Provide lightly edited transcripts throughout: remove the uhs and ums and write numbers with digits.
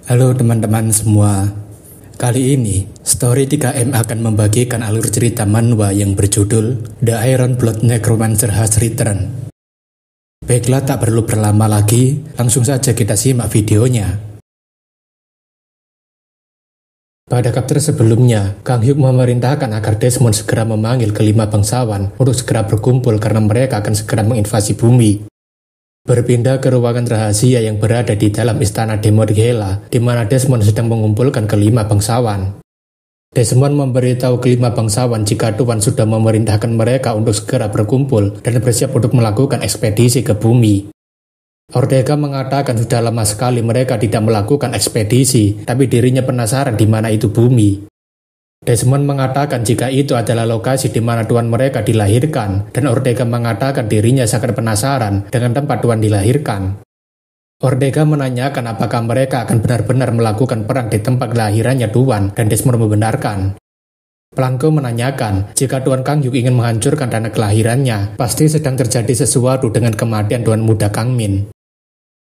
Halo teman-teman semua. Kali ini, Story 3M akan membagikan alur cerita manhwa yang berjudul The Iron Blood Necromancer Has Returned. Baiklah, tak perlu berlama lagi, langsung saja kita simak videonya. Pada chapter sebelumnya, Kang Hyuk memerintahkan agar Desmond segera memanggil kelima bangsawan untuk segera berkumpul karena mereka akan segera menginvasi bumi. Berpindah ke ruangan rahasia yang berada di dalam istana Demon Gela, di mana Desmond sedang mengumpulkan kelima bangsawan. Desmond memberitahu kelima bangsawan jika Tuan sudah memerintahkan mereka untuk segera berkumpul dan bersiap untuk melakukan ekspedisi ke bumi. Ortega mengatakan sudah lama sekali mereka tidak melakukan ekspedisi, tapi dirinya penasaran di mana itu bumi. Desmond mengatakan jika itu adalah lokasi di mana tuan mereka dilahirkan, dan Ortega mengatakan dirinya sangat penasaran dengan tempat tuan dilahirkan. Ortega menanyakan apakah mereka akan benar-benar melakukan perang di tempat kelahirannya tuan, dan Desmond membenarkan. Blanco menanyakan jika Tuan Kang Hyuk ingin menghancurkan tanah kelahirannya, pasti sedang terjadi sesuatu dengan kematian Tuan Muda Kang Min.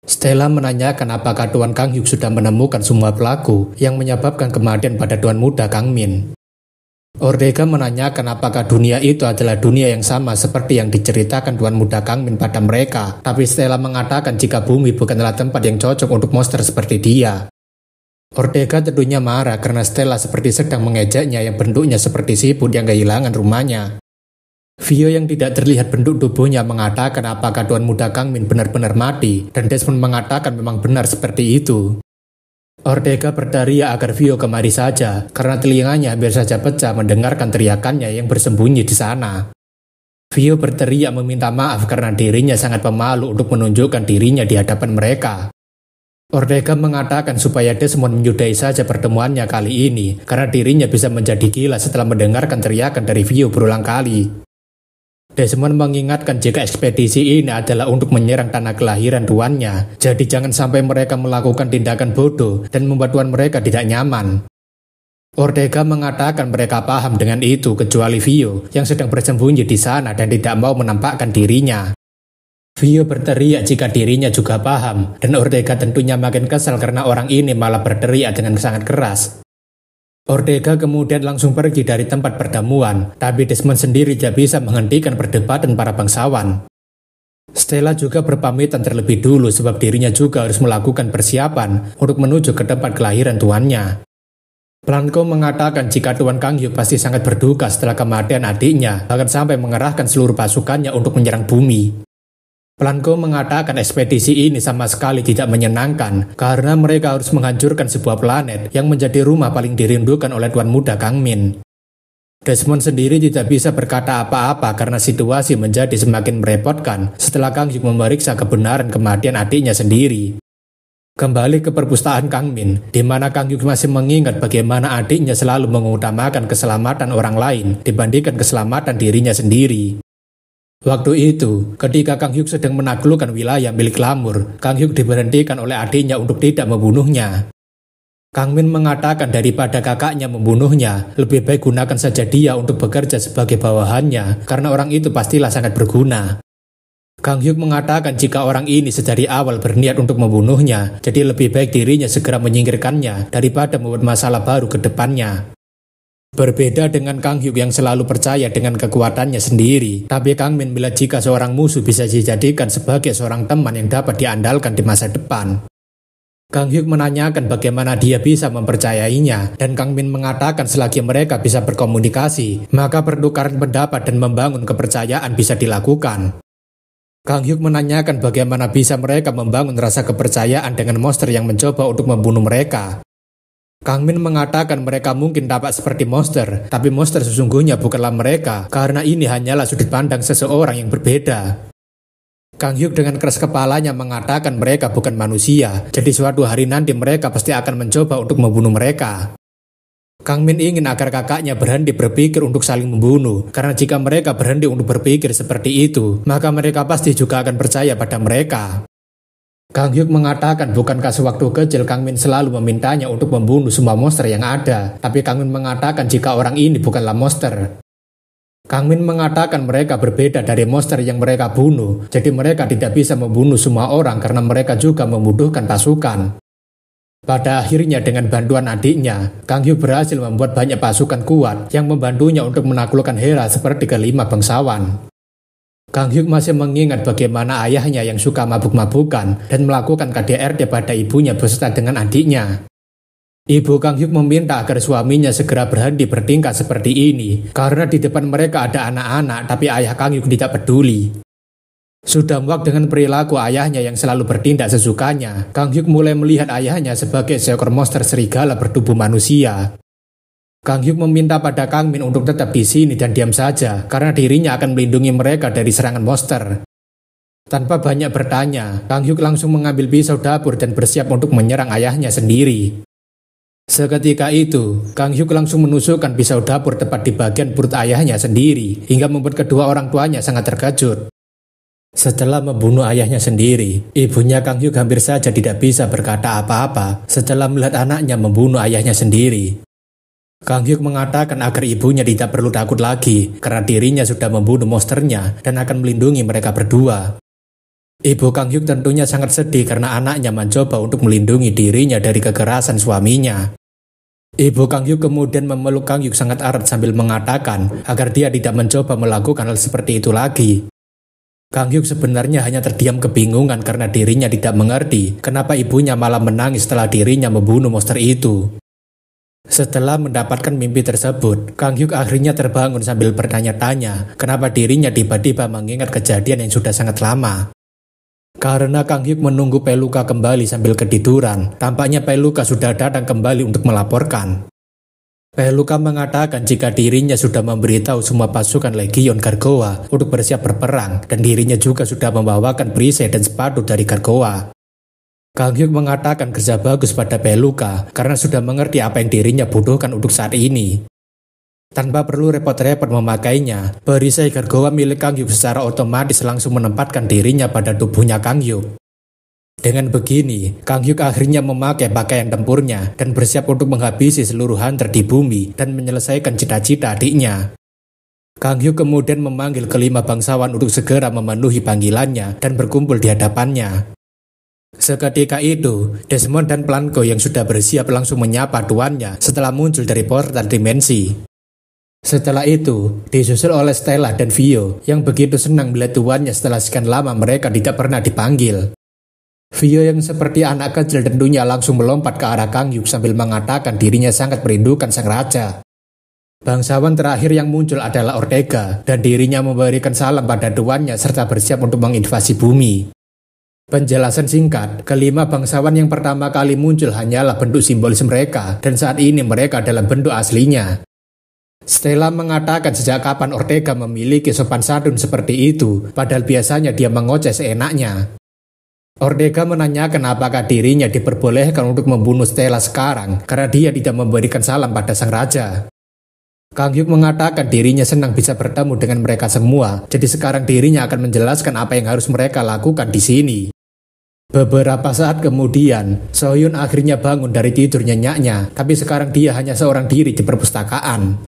Stella menanyakan apakah Tuan Kang Hyuk sudah menemukan semua pelaku yang menyebabkan kematian pada Tuan Muda Kang Min. Ortega menanyakan apakah dunia itu adalah dunia yang sama seperti yang diceritakan Tuan Muda Kang Min pada mereka, tapi Stella mengatakan jika bumi bukanlah tempat yang cocok untuk monster seperti dia. Ortega tentunya marah karena Stella seperti sedang mengejeknya yang bentuknya seperti siput yang kehilangan rumahnya. Vio yang tidak terlihat bentuk tubuhnya mengatakan apakah Tuan Muda Kang Min benar-benar mati, dan Desmond mengatakan memang benar seperti itu. Ortega berteriak agar Vio kemari saja, karena telinganya hampir saja pecah mendengarkan teriakannya yang bersembunyi di sana. Vio berteriak meminta maaf karena dirinya sangat pemalu untuk menunjukkan dirinya di hadapan mereka. Ortega mengatakan supaya Desmond menyudahi saja pertemuannya kali ini, karena dirinya bisa menjadi gila setelah mendengarkan teriakan dari Vio berulang kali. Desmond mengingatkan jika ekspedisi ini adalah untuk menyerang tanah kelahiran tuannya, jadi jangan sampai mereka melakukan tindakan bodoh dan membuat tuan mereka tidak nyaman. Ortega mengatakan mereka paham dengan itu kecuali Vio yang sedang bersembunyi di sana dan tidak mau menampakkan dirinya. Vio berteriak jika dirinya juga paham, dan Ortega tentunya makin kesal karena orang ini malah berteriak dengan sangat keras. Ortega kemudian langsung pergi dari tempat pertemuan, tapi Desmond sendiri tidak bisa menghentikan perdebatan para bangsawan. Stella juga berpamitan terlebih dulu sebab dirinya juga harus melakukan persiapan untuk menuju ke tempat kelahiran tuannya. Blanco mengatakan jika Tuan Kang Hyuk pasti sangat berduka setelah kematian adiknya, bahkan sampai mengerahkan seluruh pasukannya untuk menyerang bumi. Blanco mengatakan ekspedisi ini sama sekali tidak menyenangkan karena mereka harus menghancurkan sebuah planet yang menjadi rumah paling dirindukan oleh Tuan Muda Kang Min. Desmond sendiri tidak bisa berkata apa-apa karena situasi menjadi semakin merepotkan setelah Kang Hyuk memeriksa kebenaran kematian adiknya sendiri. Kembali ke perpustakaan Kang Min, di mana Kang Hyuk masih mengingat bagaimana adiknya selalu mengutamakan keselamatan orang lain dibandingkan keselamatan dirinya sendiri. Waktu itu, ketika Kang Hyuk sedang menaklukkan wilayah milik Lamur, Kang Hyuk diberhentikan oleh adiknya untuk tidak membunuhnya. Kang Min mengatakan daripada kakaknya membunuhnya, lebih baik gunakan saja dia untuk bekerja sebagai bawahannya, karena orang itu pastilah sangat berguna. Kang Hyuk mengatakan jika orang ini sedari awal berniat untuk membunuhnya, jadi lebih baik dirinya segera menyingkirkannya daripada membuat masalah baru ke depannya. Berbeda dengan Kang Hyuk yang selalu percaya dengan kekuatannya sendiri, tapi Kang Min melihat jika seorang musuh bisa dijadikan sebagai seorang teman yang dapat diandalkan di masa depan. Kang Hyuk menanyakan bagaimana dia bisa mempercayainya, dan Kang Min mengatakan selagi mereka bisa berkomunikasi, maka pertukaran pendapat dan membangun kepercayaan bisa dilakukan. Kang Hyuk menanyakan bagaimana bisa mereka membangun rasa kepercayaan dengan monster yang mencoba untuk membunuh mereka. Kang Min mengatakan mereka mungkin tampak seperti monster, tapi monster sesungguhnya bukanlah mereka, karena ini hanyalah sudut pandang seseorang yang berbeda. Kang Hyuk dengan keras kepalanya mengatakan mereka bukan manusia, jadi suatu hari nanti mereka pasti akan mencoba untuk membunuh mereka. Kang Min ingin agar kakaknya berhenti berpikir untuk saling membunuh, karena jika mereka berhenti untuk berpikir seperti itu, maka mereka pasti juga akan percaya pada mereka. Kang Hyuk mengatakan bukankah sewaktu kecil Kang Min selalu memintanya untuk membunuh semua monster yang ada, tapi Kang Min mengatakan jika orang ini bukanlah monster. Kang Min mengatakan mereka berbeda dari monster yang mereka bunuh, jadi mereka tidak bisa membunuh semua orang karena mereka juga membutuhkan pasukan. Pada akhirnya dengan bantuan adiknya, Kang Hyuk berhasil membuat banyak pasukan kuat yang membantunya untuk menaklukkan Hera seperti kelima bangsawan. Kang Hyuk masih mengingat bagaimana ayahnya yang suka mabuk-mabukan dan melakukan KDRT pada ibunya beserta dengan adiknya. Ibu Kang Hyuk meminta agar suaminya segera berhenti bertingkah seperti ini karena di depan mereka ada anak-anak tapi ayah Kang Hyuk tidak peduli. Sudah muak dengan perilaku ayahnya yang selalu bertindak sesukanya, Kang Hyuk mulai melihat ayahnya sebagai seekor monster serigala bertubuh manusia. Kang Hyuk meminta pada Kang Min untuk tetap di sini dan diam saja karena dirinya akan melindungi mereka dari serangan monster. Tanpa banyak bertanya, Kang Hyuk langsung mengambil pisau dapur dan bersiap untuk menyerang ayahnya sendiri. Seketika itu, Kang Hyuk langsung menusukkan pisau dapur tepat di bagian perut ayahnya sendiri hingga membuat kedua orang tuanya sangat terkejut. Setelah membunuh ayahnya sendiri, ibunya Kang Hyuk hampir saja tidak bisa berkata apa-apa setelah melihat anaknya membunuh ayahnya sendiri. Kang Hyuk mengatakan agar ibunya tidak perlu takut lagi karena dirinya sudah membunuh monsternya dan akan melindungi mereka berdua. Ibu Kang Hyuk tentunya sangat sedih karena anaknya mencoba untuk melindungi dirinya dari kekerasan suaminya. Ibu Kang Hyuk kemudian memeluk Kang Hyuk sangat erat sambil mengatakan agar dia tidak mencoba melakukan hal seperti itu lagi. Kang Hyuk sebenarnya hanya terdiam kebingungan karena dirinya tidak mengerti kenapa ibunya malah menangis setelah dirinya membunuh monster itu. Setelah mendapatkan mimpi tersebut, Kang Hyuk akhirnya terbangun sambil bertanya-tanya kenapa dirinya tiba-tiba mengingat kejadian yang sudah sangat lama. Karena Kang Hyuk menunggu Peluka kembali sambil ketiduran, tampaknya Peluka sudah datang kembali untuk melaporkan. Peluka mengatakan jika dirinya sudah memberitahu semua pasukan Legion Gargoa untuk bersiap berperang dan dirinya juga sudah membawakan perisai dan sepatu dari Gargoa. Kang Hyuk mengatakan kerja bagus pada Peluka karena sudah mengerti apa yang dirinya butuhkan untuk saat ini. Tanpa perlu repot-repot memakainya, perisai Gargoa milik Kang Hyuk secara otomatis langsung menempatkan dirinya pada tubuhnya Kang Hyuk. Dengan begini, Kang Hyuk akhirnya memakai pakaian tempurnya dan bersiap untuk menghabisi seluruh hunter di bumi dan menyelesaikan cita-cita adiknya. Kang Hyuk kemudian memanggil kelima bangsawan untuk segera memenuhi panggilannya dan berkumpul di hadapannya. Seketika itu, Desmond dan Planko yang sudah bersiap langsung menyapa tuannya setelah muncul dari portal dimensi. Setelah itu, disusul oleh Stella dan Vio yang begitu senang melihat tuannya setelah sekian lama mereka tidak pernah dipanggil. Vio yang seperti anak kecil tentunya langsung melompat ke arah Kang Hyuk sambil mengatakan dirinya sangat merindukan sang raja. Bangsawan terakhir yang muncul adalah Ortega dan dirinya memberikan salam pada tuannya serta bersiap untuk menginvasi bumi. Penjelasan singkat, kelima bangsawan yang pertama kali muncul hanyalah bentuk simbolis mereka dan saat ini mereka dalam bentuk aslinya. Stella mengatakan sejak kapan Ortega memiliki sopan santun seperti itu, padahal biasanya dia mengoceh seenaknya. Ortega menanyakan apakah dirinya diperbolehkan untuk membunuh Stella sekarang karena dia tidak memberikan salam pada sang raja. Kang Hyuk mengatakan dirinya senang bisa bertemu dengan mereka semua, jadi sekarang dirinya akan menjelaskan apa yang harus mereka lakukan di sini. Beberapa saat kemudian, Sohyun akhirnya bangun dari tidur nyenyaknya, tapi sekarang dia hanya seorang diri di perpustakaan.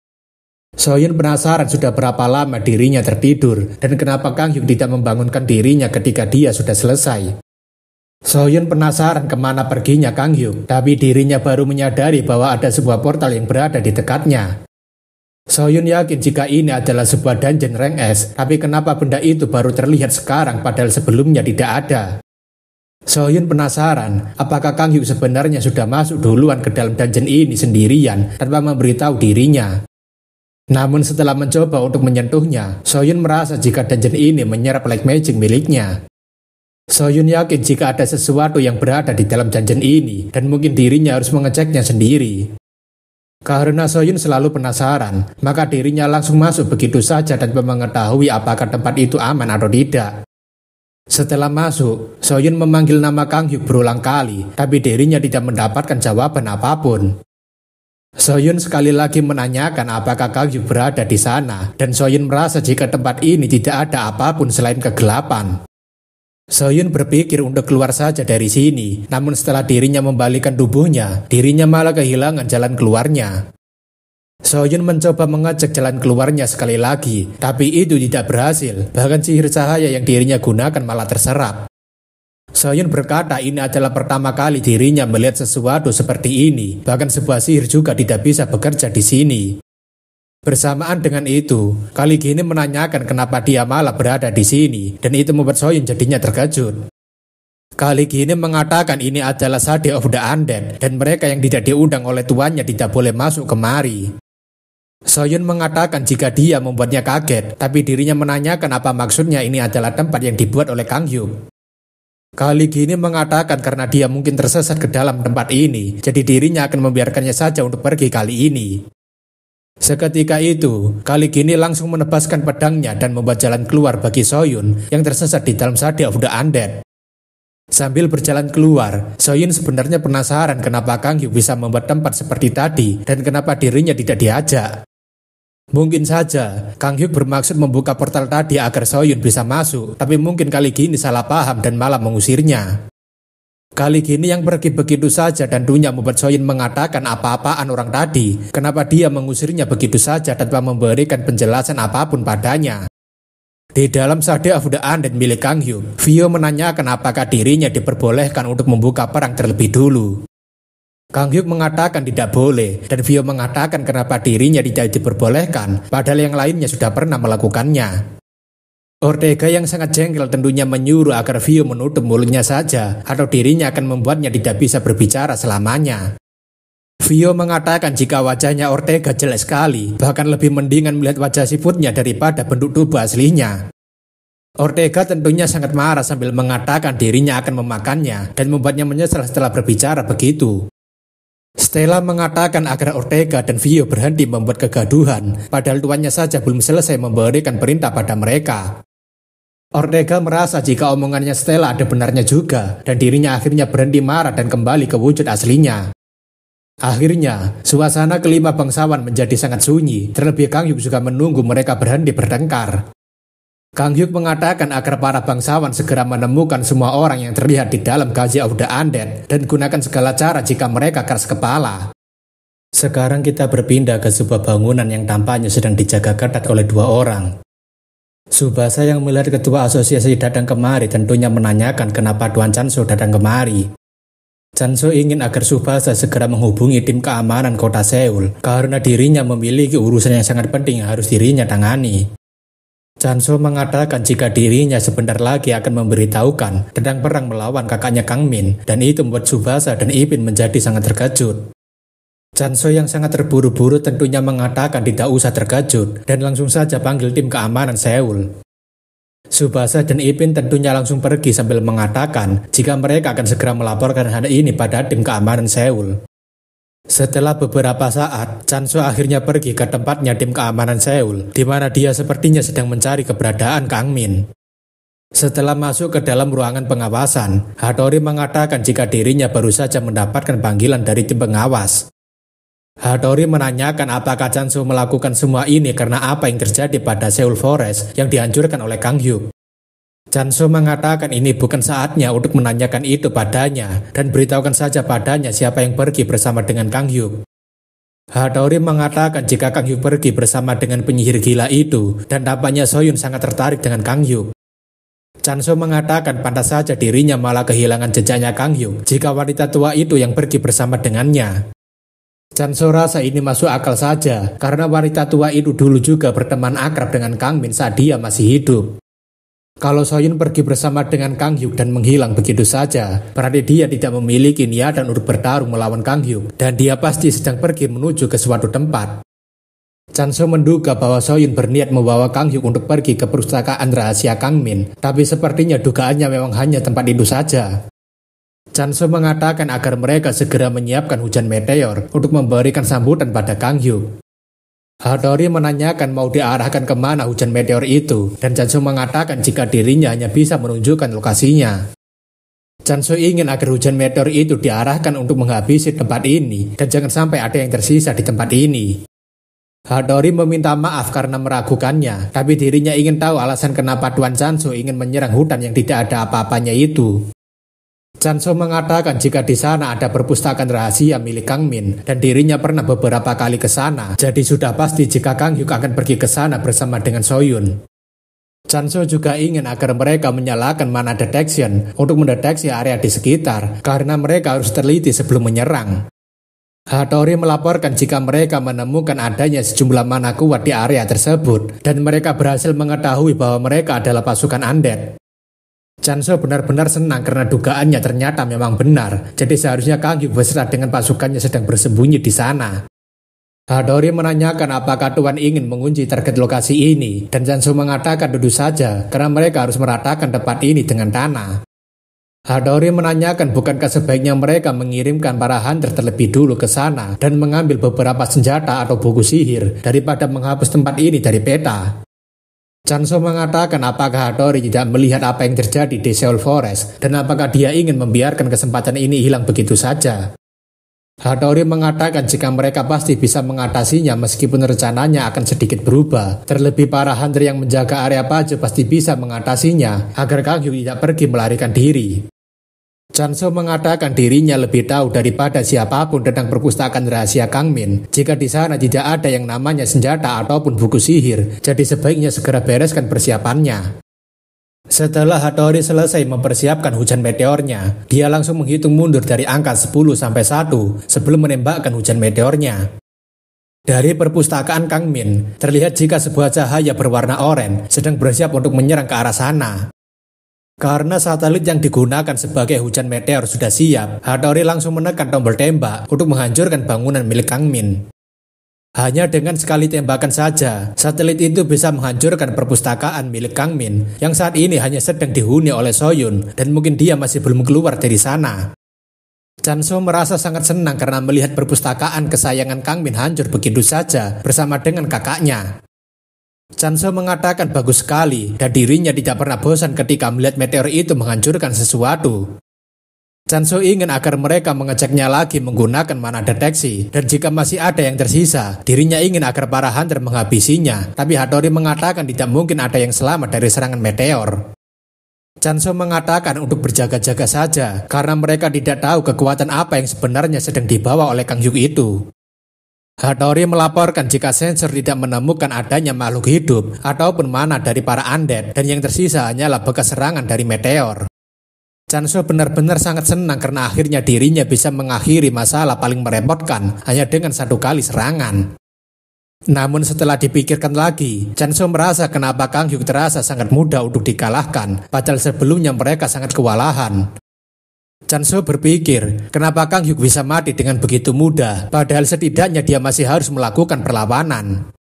Sohyun penasaran sudah berapa lama dirinya tertidur dan kenapa Kang Hyuk tidak membangunkan dirinya ketika dia sudah selesai. Sohyun penasaran kemana perginya Kang Hyuk, tapi dirinya baru menyadari bahwa ada sebuah portal yang berada di dekatnya. Sohyun yakin jika ini adalah sebuah dungeon rank S, tapi kenapa benda itu baru terlihat sekarang padahal sebelumnya tidak ada. Sohyun penasaran apakah Kang Hyuk sebenarnya sudah masuk duluan ke dalam dungeon ini sendirian tanpa memberitahu dirinya. Namun setelah mencoba untuk menyentuhnya, Sohyun merasa jika dungeon ini menyerap black magic miliknya. Sohyun yakin jika ada sesuatu yang berada di dalam dungeon ini dan mungkin dirinya harus mengeceknya sendiri. Karena Sohyun selalu penasaran, maka dirinya langsung masuk begitu saja tanpa mengetahui apakah tempat itu aman atau tidak. Setelah masuk, Sohyun memanggil nama Kang Hyuk berulang kali, tapi dirinya tidak mendapatkan jawaban apapun. Sohyun sekali lagi menanyakan apakah Kang Hyuk berada di sana, dan Sohyun merasa jika tempat ini tidak ada apapun selain kegelapan. Sohyun berpikir untuk keluar saja dari sini, namun setelah dirinya membalikkan tubuhnya, dirinya malah kehilangan jalan keluarnya. Sohyun mencoba mengecek jalan keluarnya sekali lagi, tapi itu tidak berhasil, bahkan sihir cahaya yang dirinya gunakan malah terserap. Soyun berkata ini adalah pertama kali dirinya melihat sesuatu seperti ini, bahkan sebuah sihir juga tidak bisa bekerja di sini. Bersamaan dengan itu, Kali Gini menanyakan kenapa dia malah berada di sini, dan itu membuat Soyun jadinya terkejut. Kali Gini mengatakan ini adalah Sade of the Undead, dan mereka yang tidak diundang oleh tuannya tidak boleh masuk kemari. Soyun mengatakan jika dia membuatnya kaget, tapi dirinya menanyakan apa maksudnya ini adalah tempat yang dibuat oleh Kang Hyuk. Kali Gini mengatakan karena dia mungkin tersesat ke dalam tempat ini, jadi dirinya akan membiarkannya saja untuk pergi kali ini. Seketika itu, Kali Gini langsung menebaskan pedangnya dan membuat jalan keluar bagi Soyun yang tersesat di dalam Sade of the Undead. Sambil berjalan keluar, Soyun sebenarnya penasaran kenapa Kang Hyuk bisa membuat tempat seperti tadi dan kenapa dirinya tidak diajak. Mungkin saja Kang Hyuk bermaksud membuka portal tadi agar Soyun bisa masuk, tapi mungkin Kali Gini salah paham dan malah mengusirnya. Kali Gini yang pergi begitu saja dan tentunya membuat Soyun mengatakan apa-apaan orang tadi, kenapa dia mengusirnya begitu saja tanpa memberikan penjelasan apapun padanya. Di dalam Sade of the Undead milik Kang Hyuk, Vio menanyakan apakah dirinya diperbolehkan untuk membuka perang terlebih dulu. Kang Hyuk mengatakan tidak boleh, dan Vio mengatakan kenapa dirinya tidak diperbolehkan, padahal yang lainnya sudah pernah melakukannya. Ortega yang sangat jengkel tentunya menyuruh agar Vio menutup mulutnya saja, atau dirinya akan membuatnya tidak bisa berbicara selamanya. Vio mengatakan jika wajahnya Ortega jelek sekali, bahkan lebih mendingan melihat wajah siputnya daripada bentuk tubuh aslinya. Ortega tentunya sangat marah sambil mengatakan dirinya akan memakannya dan membuatnya menyesal setelah berbicara begitu. Stella mengatakan agar Ortega dan Vio berhenti membuat kegaduhan, padahal tuannya saja belum selesai memberikan perintah pada mereka. Ortega merasa jika omongannya Stella ada benarnya juga, dan dirinya akhirnya berhenti marah dan kembali ke wujud aslinya. Akhirnya, suasana kelima bangsawan menjadi sangat sunyi, terlebih Kang Hyuk juga menunggu mereka berhenti bertengkar. Kang Hyuk mengatakan agar para bangsawan segera menemukan semua orang yang terlihat di dalam Gazi of the Undead dan gunakan segala cara jika mereka keras kepala. Sekarang kita berpindah ke sebuah bangunan yang tampaknya sedang dijaga ketat oleh dua orang. Subasa yang melihat ketua asosiasi datang kemari tentunya menanyakan kenapa Tuan Chanso datang kemari. Chanso ingin agar Subasa segera menghubungi tim keamanan kota Seoul karena dirinya memiliki urusan yang sangat penting yang harus dirinya tangani. Chanso mengatakan jika dirinya sebentar lagi akan memberitahukan tentang perang melawan kakaknya Kang Min, dan itu membuat Subasa dan Ipin menjadi sangat terkejut. Chanso yang sangat terburu-buru tentunya mengatakan tidak usah terkejut dan langsung saja panggil tim keamanan Seoul. Subasa dan Ipin tentunya langsung pergi sambil mengatakan jika mereka akan segera melaporkan hal ini pada tim keamanan Seoul. Setelah beberapa saat, Chanso akhirnya pergi ke tempatnya tim keamanan Seoul, di mana dia sepertinya sedang mencari keberadaan Kang Min. Setelah masuk ke dalam ruangan pengawasan, Hattori mengatakan jika dirinya baru saja mendapatkan panggilan dari tim pengawas. Hattori menanyakan apakah Chanso melakukan semua ini karena apa yang terjadi pada Seoul Forest yang dihancurkan oleh Kang Hyuk. Chanso mengatakan ini bukan saatnya untuk menanyakan itu padanya dan beritahukan saja padanya siapa yang pergi bersama dengan Kang Hyuk. Hattori mengatakan jika Kang Hyuk pergi bersama dengan penyihir gila itu dan tampaknya Soyun sangat tertarik dengan Kang Hyuk. Chanso mengatakan pantas saja dirinya malah kehilangan jejaknya Kang Hyuk jika wanita tua itu yang pergi bersama dengannya. Chanso rasa ini masuk akal saja karena wanita tua itu dulu juga berteman akrab dengan Kang Min saat dia masih hidup. Kalau Soyun pergi bersama dengan Kang Hyuk dan menghilang begitu saja, berarti dia tidak memiliki niatan untuk bertarung melawan Kang Hyuk dan dia pasti sedang pergi menuju ke suatu tempat. Chanso menduga bahwa Soyun berniat membawa Kang Hyuk untuk pergi ke perpustakaan rahasia Kang Min, tapi sepertinya dugaannya memang hanya tempat itu saja. Chanso mengatakan agar mereka segera menyiapkan hujan meteor untuk memberikan sambutan pada Kang Hyuk. Hattori menanyakan mau diarahkan kemana hujan meteor itu, dan Chanso mengatakan jika dirinya hanya bisa menunjukkan lokasinya. Chanso ingin agar hujan meteor itu diarahkan untuk menghabisi tempat ini, dan jangan sampai ada yang tersisa di tempat ini. Hattori meminta maaf karena meragukannya, tapi dirinya ingin tahu alasan kenapa Tuan Chanso ingin menyerang hutan yang tidak ada apa-apanya itu. Chanso mengatakan jika di sana ada perpustakaan rahasia milik Kang Min dan dirinya pernah beberapa kali ke sana, jadi sudah pasti jika Kang Hyuk akan pergi ke sana bersama dengan Soyun. Chanso juga ingin agar mereka menyalakan mana detection untuk mendeteksi area di sekitar, karena mereka harus teliti sebelum menyerang. Hattori melaporkan jika mereka menemukan adanya sejumlah mana kuat di area tersebut, dan mereka berhasil mengetahui bahwa mereka adalah pasukan undead. Chanso benar-benar senang karena dugaannya ternyata memang benar, jadi seharusnya Kang Hyuk beserta dengan pasukannya sedang bersembunyi di sana. Hattori menanyakan apakah Tuan ingin mengunci target lokasi ini, dan Chanso mengatakan tentu saja, karena mereka harus meratakan tempat ini dengan tanah. Hattori menanyakan bukankah sebaiknya mereka mengirimkan para hunter terlebih dulu ke sana dan mengambil beberapa senjata atau buku sihir daripada menghapus tempat ini dari peta. Chanso mengatakan apakah Hattori tidak melihat apa yang terjadi di Seoul Forest dan apakah dia ingin membiarkan kesempatan ini hilang begitu saja. Hattori mengatakan jika mereka pasti bisa mengatasinya meskipun rencananya akan sedikit berubah. Terlebih para hunter yang menjaga area Paju pasti bisa mengatasinya agar Kang Hyuk tidak pergi melarikan diri. Chanso mengatakan dirinya lebih tahu daripada siapapun tentang perpustakaan rahasia Kang Min. Jika di sana tidak ada yang namanya senjata ataupun buku sihir, jadi sebaiknya segera bereskan persiapannya. Setelah Hattori selesai mempersiapkan hujan meteornya, dia langsung menghitung mundur dari angka 10 sampai 1 sebelum menembakkan hujan meteornya. Dari perpustakaan Kang Min, terlihat jika sebuah cahaya berwarna oranye sedang bersiap untuk menyerang ke arah sana. Karena satelit yang digunakan sebagai hujan meteor sudah siap, Hattori langsung menekan tombol tembak untuk menghancurkan bangunan milik Kang Min. Hanya dengan sekali tembakan saja, satelit itu bisa menghancurkan perpustakaan milik Kang Min yang saat ini hanya sedang dihuni oleh Soyun dan mungkin dia masih belum keluar dari sana. Chanso merasa sangat senang karena melihat perpustakaan kesayangan Kang Min hancur begitu saja bersama dengan kakaknya. Chanso mengatakan bagus sekali dan dirinya tidak pernah bosan ketika melihat meteor itu menghancurkan sesuatu. Chanso ingin agar mereka mengeceknya lagi menggunakan mana deteksi, dan jika masih ada yang tersisa, dirinya ingin agar para hunter menghabisinya, tapi Hattori mengatakan tidak mungkin ada yang selamat dari serangan meteor. Chanso mengatakan untuk berjaga-jaga saja, karena mereka tidak tahu kekuatan apa yang sebenarnya sedang dibawa oleh Kang Hyuk itu. Hattori melaporkan jika sensor tidak menemukan adanya makhluk hidup ataupun mana dari para undead, dan yang tersisa hanyalah bekas serangan dari meteor. Chanso benar-benar sangat senang karena akhirnya dirinya bisa mengakhiri masalah paling merepotkan hanya dengan satu kali serangan. Namun setelah dipikirkan lagi, Chanso merasa kenapa Kang Hyuk terasa sangat mudah untuk dikalahkan, padahal sebelumnya mereka sangat kewalahan. Chanso berpikir, kenapa Kang Hyuk bisa mati dengan begitu mudah, padahal setidaknya dia masih harus melakukan perlawanan.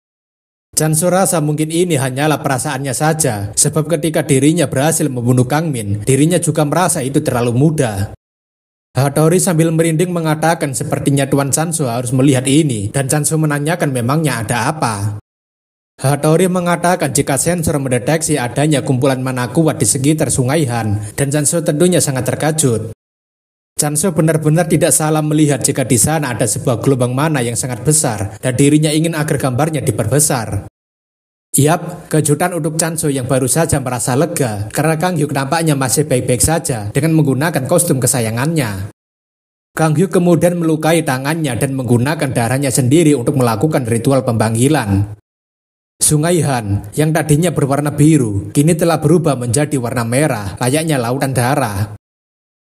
Chanso rasa mungkin ini hanyalah perasaannya saja, sebab ketika dirinya berhasil membunuh Kang Min, dirinya juga merasa itu terlalu mudah. Hattori sambil merinding mengatakan sepertinya Tuan Chanso harus melihat ini, dan Chanso menanyakan memangnya ada apa. Hattori mengatakan jika sensor mendeteksi adanya kumpulan mana kuat di sekitar Sungai Han, dan Chanso tentunya sangat terkejut. Chanso benar-benar tidak salah melihat jika di sana ada sebuah gelombang mana yang sangat besar dan dirinya ingin agar gambarnya diperbesar. Yap, kejutan untuk Chanso yang baru saja merasa lega karena Kang Hyuk nampaknya masih baik-baik saja dengan menggunakan kostum kesayangannya. Kang Hyuk kemudian melukai tangannya dan menggunakan darahnya sendiri untuk melakukan ritual pembangkilan. Sungai Han yang tadinya berwarna biru kini telah berubah menjadi warna merah layaknya lautan darah.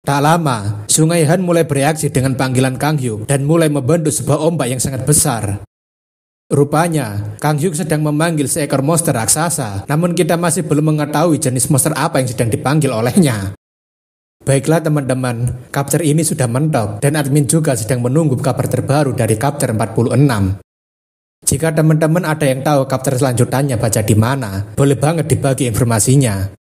Tak lama, Sungai Han mulai bereaksi dengan panggilan Kang Hyuk dan mulai membentuk sebuah ombak yang sangat besar. Rupanya, Kang Hyuk sedang memanggil seekor monster raksasa, namun kita masih belum mengetahui jenis monster apa yang sedang dipanggil olehnya. Baiklah teman-teman, chapter ini sudah mentok dan admin juga sedang menunggu kabar terbaru dari chapter 46. Jika teman-teman ada yang tahu chapter selanjutnya baca di mana, boleh banget dibagi informasinya.